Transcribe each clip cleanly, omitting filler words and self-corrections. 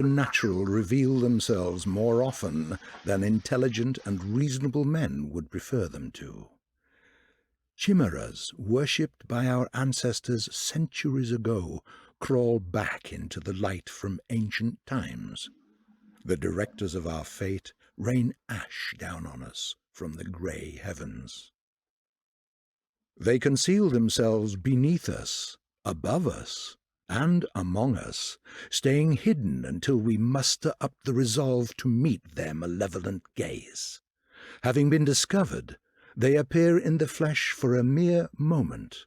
supernatural reveal themselves more often than intelligent and reasonable men would prefer them to. Chimeras, worshipped by our ancestors centuries ago, crawl back into the light from ancient times. The directors of our fate rain ash down on us from the grey heavens. They conceal themselves beneath us, above us, and among us, staying hidden until we muster up the resolve to meet their malevolent gaze. Having been discovered, they appear in the flesh for a mere moment,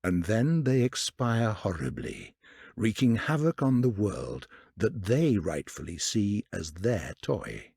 and then they expire horribly, wreaking havoc on the world that they rightfully see as their toy.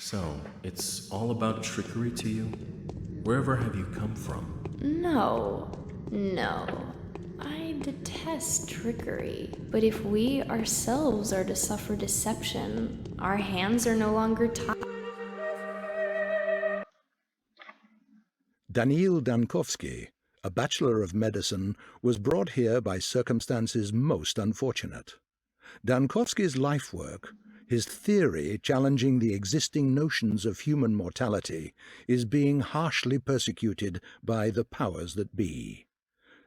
So, it's all about trickery to you? Wherever have you come from? No. I detest trickery. But if we ourselves are to suffer deception, our hands are no longer tied. Daniil Dankovsky, a bachelor of medicine, was brought here by circumstances most unfortunate. Dankovsky's life work, his theory challenging the existing notions of human mortality, is being harshly persecuted by the powers that be.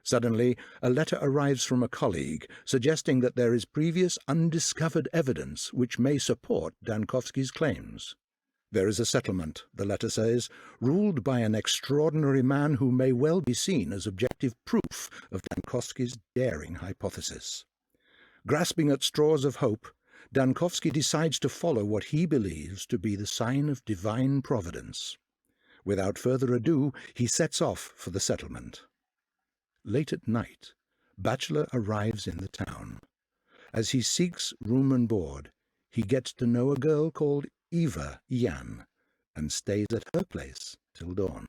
Suddenly, a letter arrives from a colleague suggesting that there is previous undiscovered evidence which may support Dankovsky's claims. There is a settlement, the letter says, ruled by an extraordinary man who may well be seen as objective proof of Dankovsky's daring hypothesis. Grasping at straws of hope, Dankovsky decides to follow what he believes to be the sign of divine providence. Without further ado, he sets off for the settlement. Late at night, Bachelor arrives in the town. As he seeks room and board, he gets to know a girl called Eva Yan and stays at her place till dawn.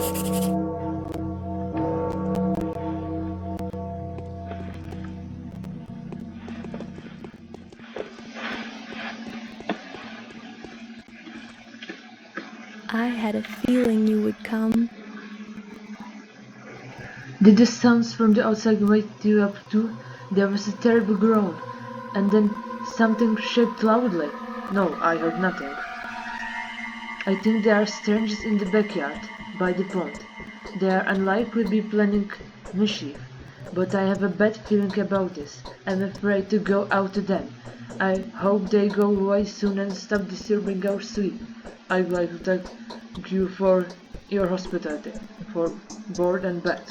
I had a feeling you would come. Did the sounds from the outside wake you up too? There was a terrible groan, and then something shrieked loudly. No, I heard nothing. I think there are strangers in the backyard, by the pond. They are unlikely to be planning mischief, but I have a bad feeling about this. I'm afraid to go out to them. I hope they go away soon and stop disturbing our sleep. I'd like to thank you for your hospitality, for board and bed.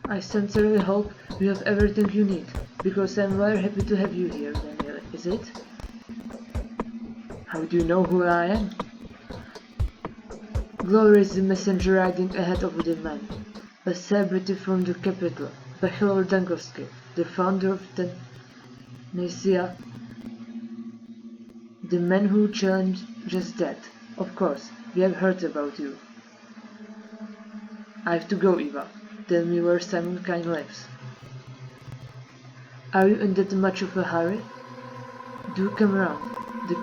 I sincerely hope you have everything you need, because I'm very happy to have you here, Daniel, is it? How do you know who I am? Gloria is the messenger riding ahead of the man, a celebrity from the capital, Pathologic, the founder of Tennessee, the man who challenges death. Of course, we have heard about you. I have to go, Eva. Tell me where Simon Kine lives. Are you in that much of a hurry? Do come round. The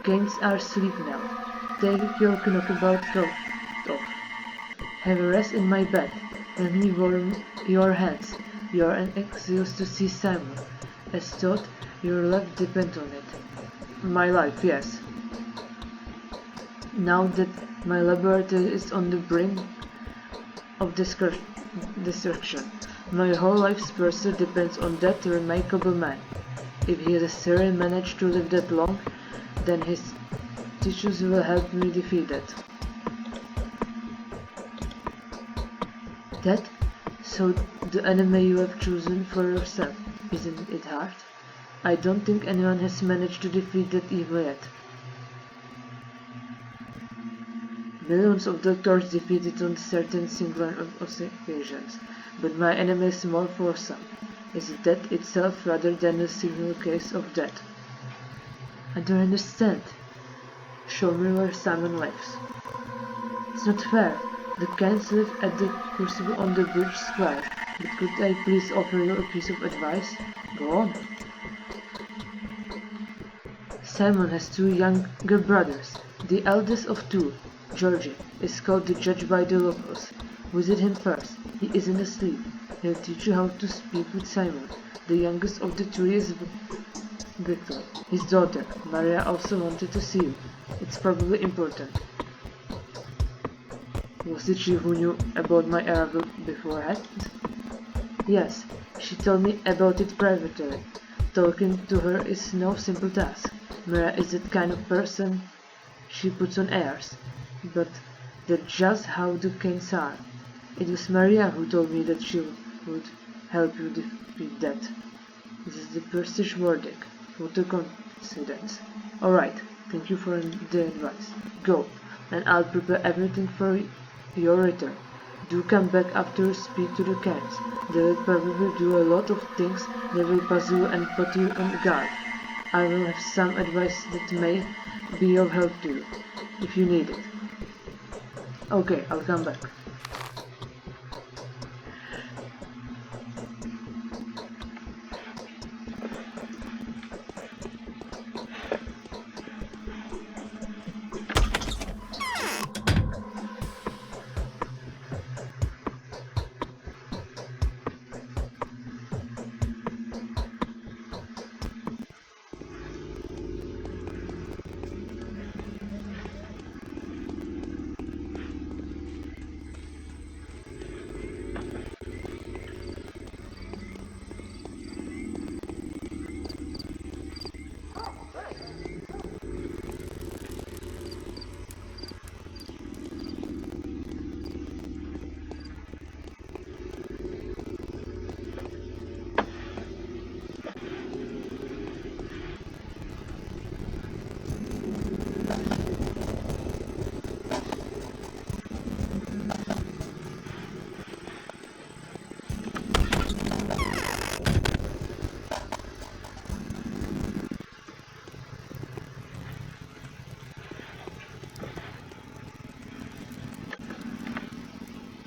Kanes are asleep now. Take your knockabout coat off. Have a rest in my bed. Let me warm your hands. You are anxious to see Simon. As thought, your life depends on it. My life, yes. Now that my laboratory is on the brink of destruction, my whole life's pursuit depends on that remarkable man. If he has really managed to live that long, then his tissues will help me defeat it. That? So the enemy you have chosen for yourself, isn't it hard? I don't think anyone has managed to defeat that evil yet. Millions of doctors defeated on certain singular occasions, but my enemy is more fearsome. Is death itself rather than a single case of death? I don't understand. Show me where Simon lives. It's not fair. The Kents live at the Crucible on the Bridge Square, but could I please offer you a piece of advice? Go on. Simon has two younger brothers. The eldest of two, Georgie, is called the judge by the locals. Visit him first. He isn't asleep. He'll teach you how to speak with Simon. The youngest of the three is Victor. His daughter, Maria, also wanted to see you. It's probably important. Was it she who knew about my arrival beforehand? Yes, she told me about it privately. Talking to her is no simple task. Maria is that kind of person. She puts on airs. But that's just how the Kings are. It was Maria who told me that she would help you defeat that. This is the prestige verdict. What a coincidence. Alright, thank you for the advice. Go, and I'll prepare everything for your return. Do come back after you speak to the cats. They will probably do a lot of things that will puzzle you and put you on guard. I will have some advice that may be of help to you, if you need it. Okay, I'll come back.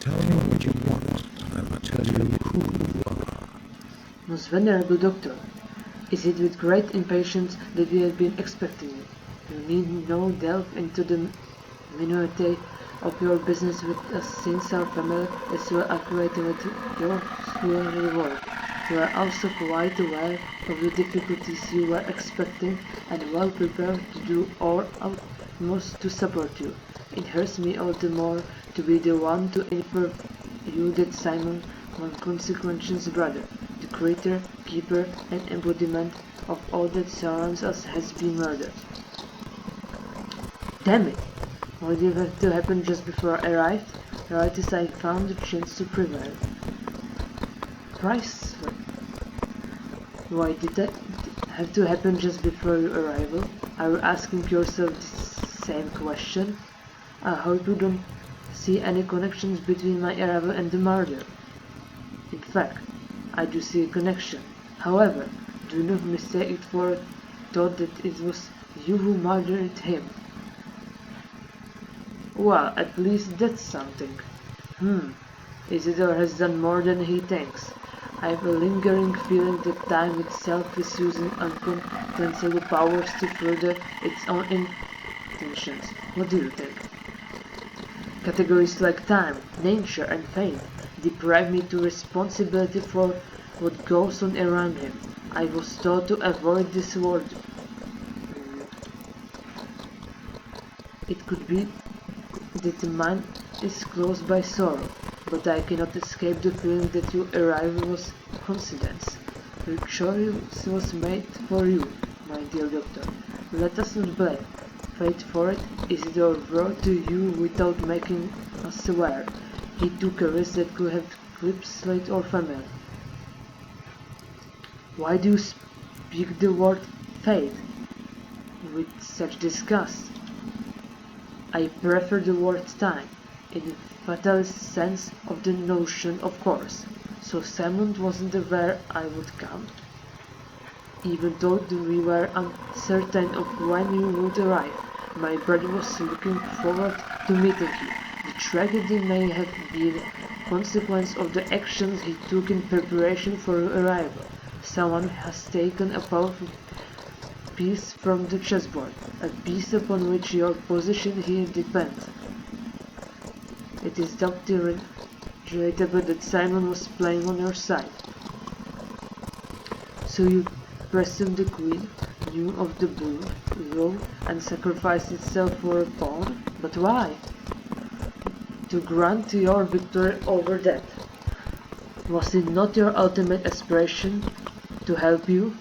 Tell me what you want, and I will tell you who you are. Most venerable doctor, is it with great impatience that we have been expecting you? You need no delve into the minutiae of your business with us, since our family is well acquainted with your scholarly work. You are also quite aware of the difficulties you were expecting and well prepared to do our utmost to support you. It hurts me all the more to be the one to inform you that Simon, my consequential's brother, the creator, keeper, and embodiment of all that surrounds us, has been murdered. Damn it! Why did it have to happen just before I arrived? Right as I found the chance to prevail. Priceless. Why did that have to happen just before your arrival? Are you asking yourself the same question? I hope you don't see any connections between my arrival and the murder. In fact, I do see a connection. However, do not mistake it for a thought that it was you who murdered him. Well, at least that's something. Isidore has done more than he thinks. I have a lingering feeling that time itself is using uncontrollable powers to further its own intentions. What do you think? Categories like time, nature, and fate deprive me to responsibility for what goes on around him. I was taught to avoid this word. It could be that the mind is closed by sorrow, but I cannot escape the feeling that your arrival was coincidence. Your choice was made for you, my dear doctor. Let us not blame fate for it. Isidore brought to you without making us aware. He took a risk that could have eclipsed slate or family. Why do you speak the word fate with such disgust? I prefer the word time, in the fatalist sense of the notion, of course. So Simon wasn't aware I would come, even though we were uncertain of when you would arrive. My brother was looking forward to meeting you. The tragedy may have been a consequence of the actions he took in preparation for your arrival. Someone has taken a powerful piece from the chessboard, a piece upon which your position here depends. It is doubly regrettable that Simon was playing on your side. So you presume the queen knew of the blow and sacrificed itself for a pawn? But why? To grant your victory over death. Was it not your ultimate aspiration to help you?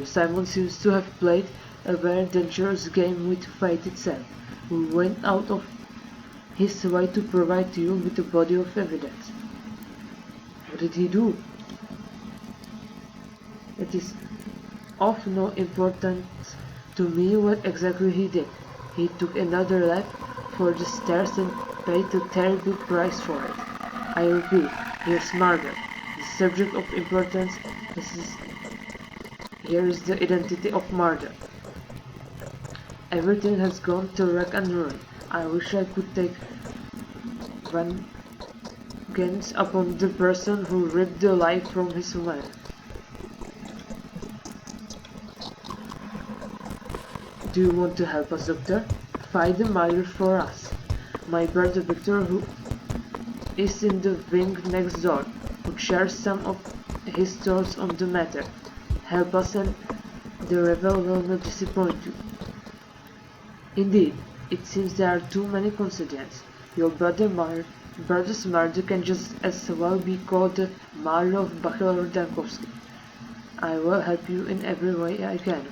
Simon seems to have played a very dangerous game with fate itself, who went out of his way to provide you with a body of evidence. What did he do? It is of no importance to me what exactly he did. He took another lap for the stairs and paid a terrible price for it. I repeat, he is murdered. The subject of importance is here is the identity of murder. Everything has gone to wreck and ruin. I wish I could take vengeance upon the person who ripped the life from his man. Do you want to help us, Doctor? Fight the murder for us. My brother Victor, who is in the wing next door, would share some of his thoughts on the matter. Help us and the rebel will not disappoint you. Indeed, it seems there are too many coincidences. Your brother's murder can just as well be called the murder of Bachelor Dankowski. I will help you in every way I can.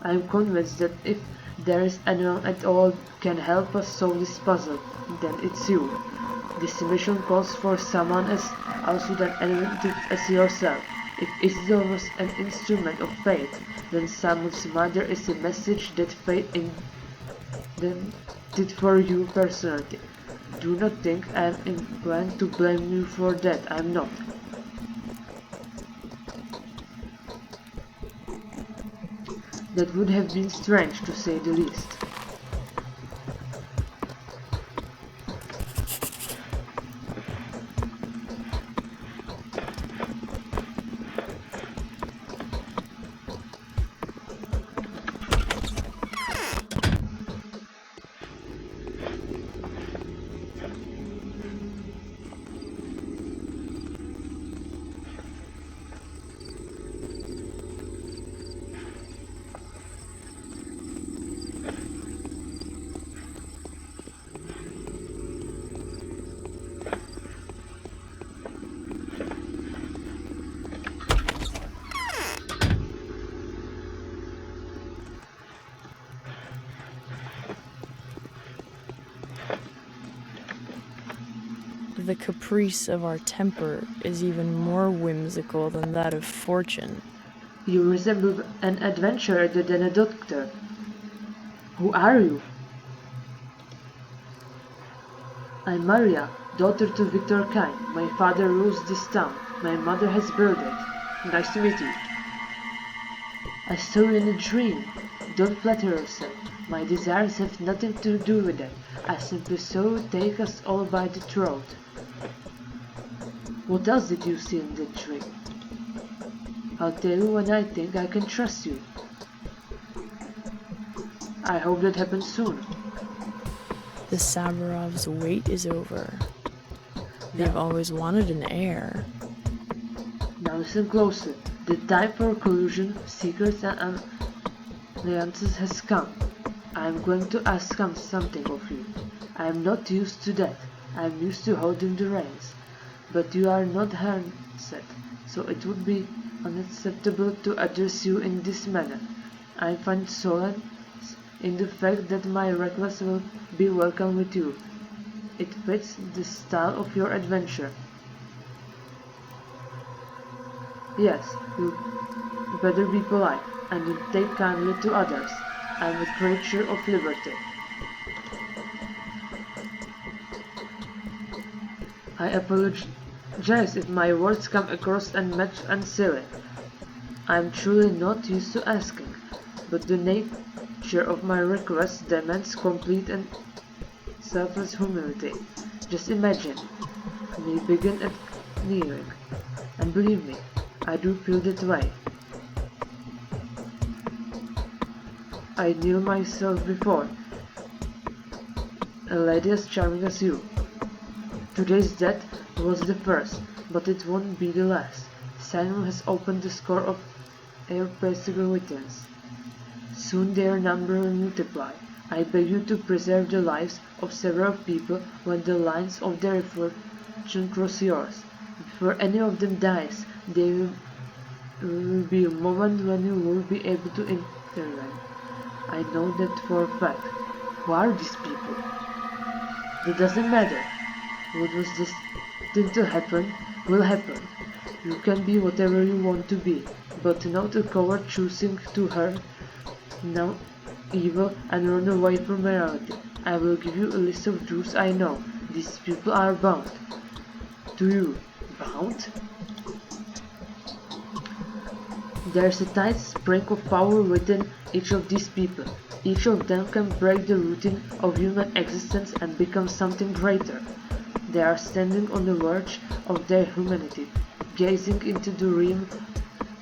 I am convinced that if there is anyone at all can help us solve this puzzle, then it's you. This mission calls for someone as also an element as yourself. If Isidore was an instrument of fate, then Simon's murder is a message that fate intended for you personally. Do not think I am inclined to blame you for that. I am not. That would have been strange, to say the least. The caprice of our temper is even more whimsical than that of fortune. You resemble an adventurer rather than a doctor. Who are you? I'm Maria, daughter to Victor Kine. My father rules this town. My mother has buried it. Nice to meet you. I saw you in a dream. Don't flatter yourself. My desires have nothing to do with it. I simply saw you take us all by the throat. What else did you see in the dream? I'll tell you when I think I can trust you. I hope that happens soon. The Saburovs' wait is over. They've always wanted an heir. Now listen closely. The time for collusion, secrets and alliances has come. I am going to ask something of you. I am not used to that. I am used to holding the reins. But you are not handset, so it would be unacceptable to address you in this manner. I find solace in the fact that my request will be welcome with you. It fits the style of your adventure. Yes, you better be polite, and don't take kindly to others. I am a creature of liberty. I apologize if my words come across unmatched and silly. I am truly not used to asking, but the nature of my request demands complete and selfless humility. Just imagine me begin at kneeling, and believe me, I do feel that way. I knew myself before a lady as charming as you. Today's death was the first, but it won't be the last. Simon has opened the score of irrepressible witness. Soon their number will multiply. I beg you to preserve the lives of several people when the lines of their fortune cross yours. Before any of them dies, there will be a moment when you will be able to intervene. I know that for a fact. Who are these people? It doesn't matter. What was destined to happen will happen. You can be whatever you want to be, but not a coward choosing to hurt now evil and run away from reality. I will give you a list of truths I know. These people are bound. To you. Bound? There's a tight spring of power within each of these people. Each of them can break the routine of human existence and become something greater. They are standing on the verge of their humanity, gazing into the realm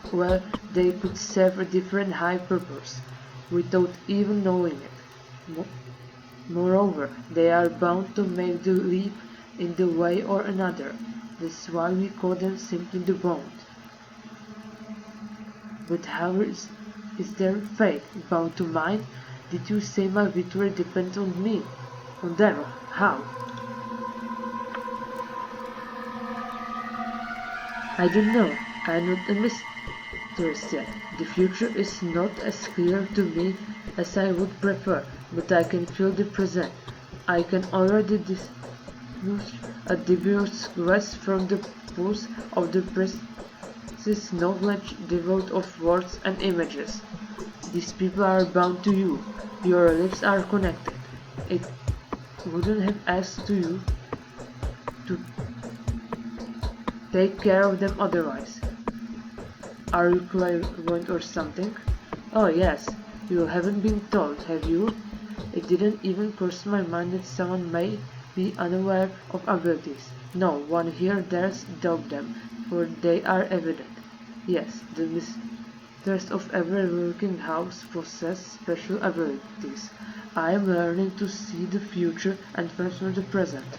where they could serve a different high purpose, without even knowing it. Moreover, they are bound to make the leap in the way or another. That's why we call them simply the bound. But how is their fate bound to mine? Did you say my victory depends on me? On them? How? I don't know. I'm not a mistress yet. The future is not as clear to me as I would prefer, but I can feel the present. I can already distinguish a dubious grasp from the pulse of the precise knowledge devoid of words and images. These people are bound to you. Your lips are connected. It wouldn't have asked to you to take care of them otherwise. Are you clairvoyant or something? Oh yes, you haven't been told, have you? It didn't even cross my mind that someone may be unaware of abilities. No one here dares doubt them, for they are evident. Yes, the mistress of every working house possess special abilities. I am learning to see the future and transform the present.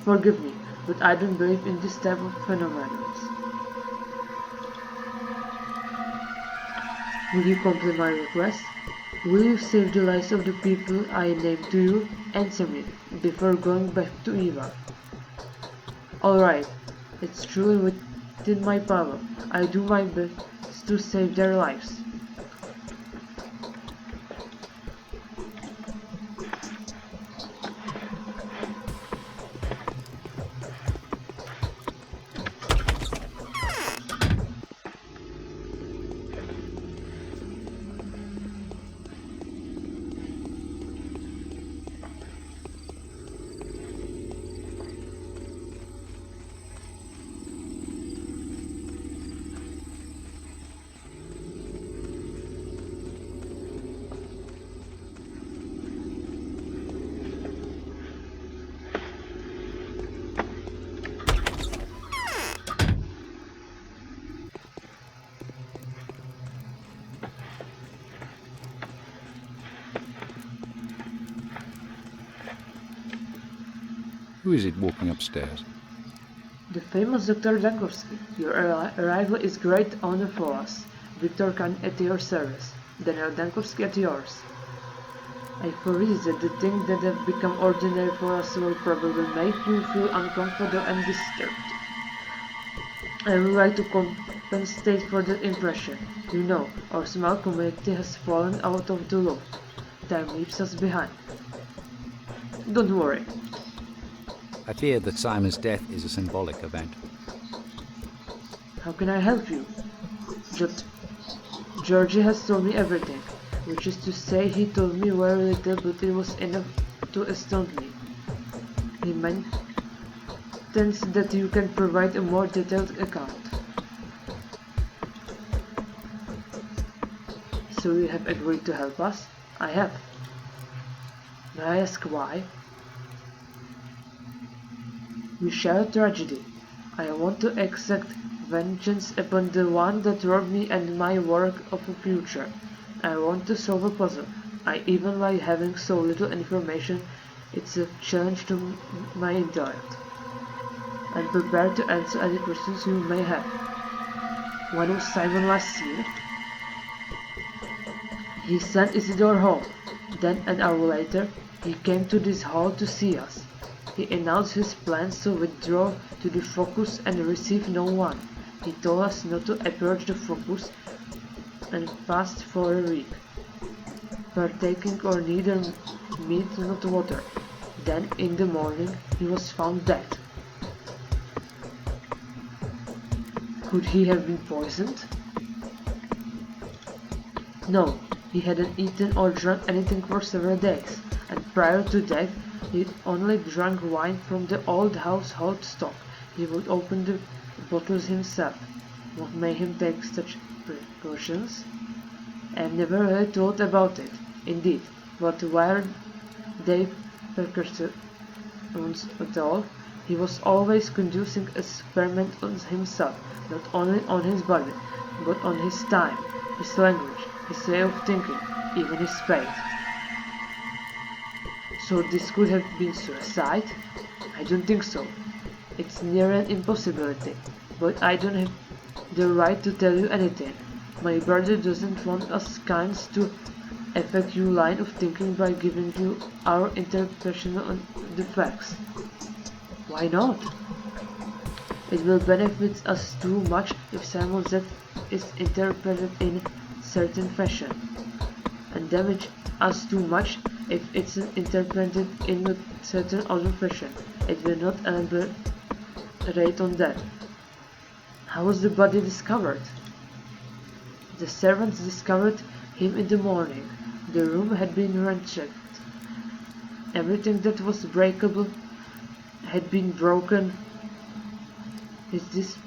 Forgive me, but I don't believe in this type of phenomena. Will you complete my request? Will you save the lives of the people I named to you? Answer me, before going back to Eva. Alright, it's truly within my power. I do my best to save their lives. Who is it walking upstairs? The famous Dr. Dankowski. Your arrival is great honor for us. Victor Khan at your service. Daniel Dankowski at yours. I foresee that the things that have become ordinary for us will probably make you feel uncomfortable and disturbed. I will try to compensate for that impression. You know, our small community has fallen out of the loop. Time leaves us behind. Don't worry. I fear that Simon's death is a symbolic event. How can I help you? Georgie has told me everything, which is to say he told me very little, but it was enough to astound me. He maintains that you can provide a more detailed account. So you have agreed to help us? I have. May I ask why? We share a tragedy. I want to exact vengeance upon the one that robbed me and my work of a future. I want to solve a puzzle. I even like having so little information. It's a challenge to my intellect. I'm prepared to answer any questions you may have. When was Simon last seen? He sent Isidore home. Then an hour later, he came to this hall to see us. He announced his plans to withdraw to the focus and receive no one. He told us not to approach the focus and fast for a week, partaking or neither meat nor water. Then in the morning he was found dead. Could he have been poisoned? No, he hadn't eaten or drunk anything for several days, and prior to that he only drank wine from the old household stock. He would open the bottles himself. What made him take such precautions? I have never really thought about it, indeed, but were they precautions at all? He was always conducting a experiment on himself, not only on his body, but on his time, his language, his way of thinking, even his faith. So this could have been suicide? I don't think so. It's near an impossibility, but I don't have the right to tell you anything. My brother doesn't want us kinds to affect your line of thinking by giving you our interpretation on the facts. Why not? It will benefit us too much if Simon's death is interpreted in a certain fashion, and damage us too much if it's interpreted in a certain other fashion. It will not elaborate on that. How was the body discovered? The servants discovered him in the morning. The room had been ransacked. Everything that was breakable had been broken. His disfigured,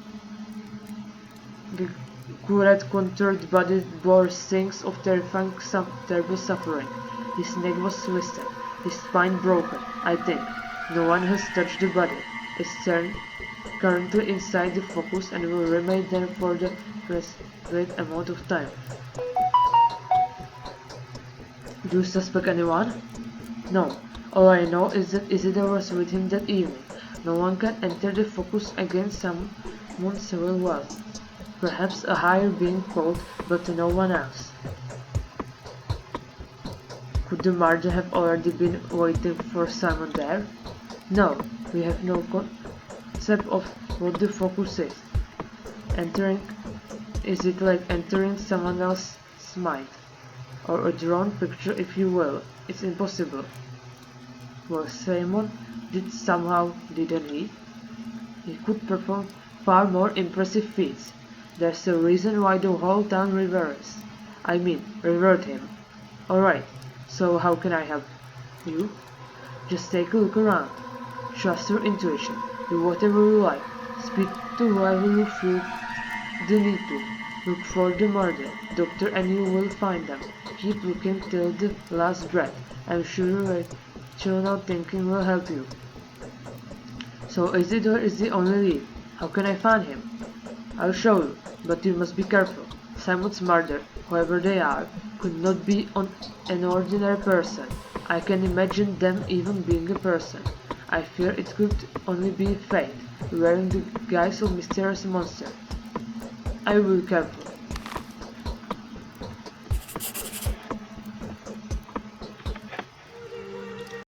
contoured body bore signs of terrible suffering. His neck was twisted, his spine broken. I think no one has touched the body. It's currently inside the focus and will remain there for the prescribed amount of time. Do you suspect anyone? No. All I know is that Isidore was with him that evening. No one can enter the focus against someone so well. Perhaps a higher being called, but no one else. Could the murder have already been waiting for Simon there? No, we have no concept of what the focus is. Is it like entering someone else's mind? Or a drawn picture, if you will? It's impossible. Well, Simon did somehow, didn't he? He could perform far more impressive feats. There's a reason why the whole town revered him. Alright, so how can I help you? Just take a look around. Trust your intuition. Do whatever you like. Speak to whoever you feel the need to. Look for the murder, doctor, and you will find them. Keep looking till the last breath. I'm sure rational thinking will help you. So Isidore is the only lead. How can I find him? I'll show you, but you must be careful. Simon's murder, whoever they are, could not be on an ordinary person. I can imagine them even being a person. I fear it could only be fate, wearing the guise of mysterious monster. I will be careful.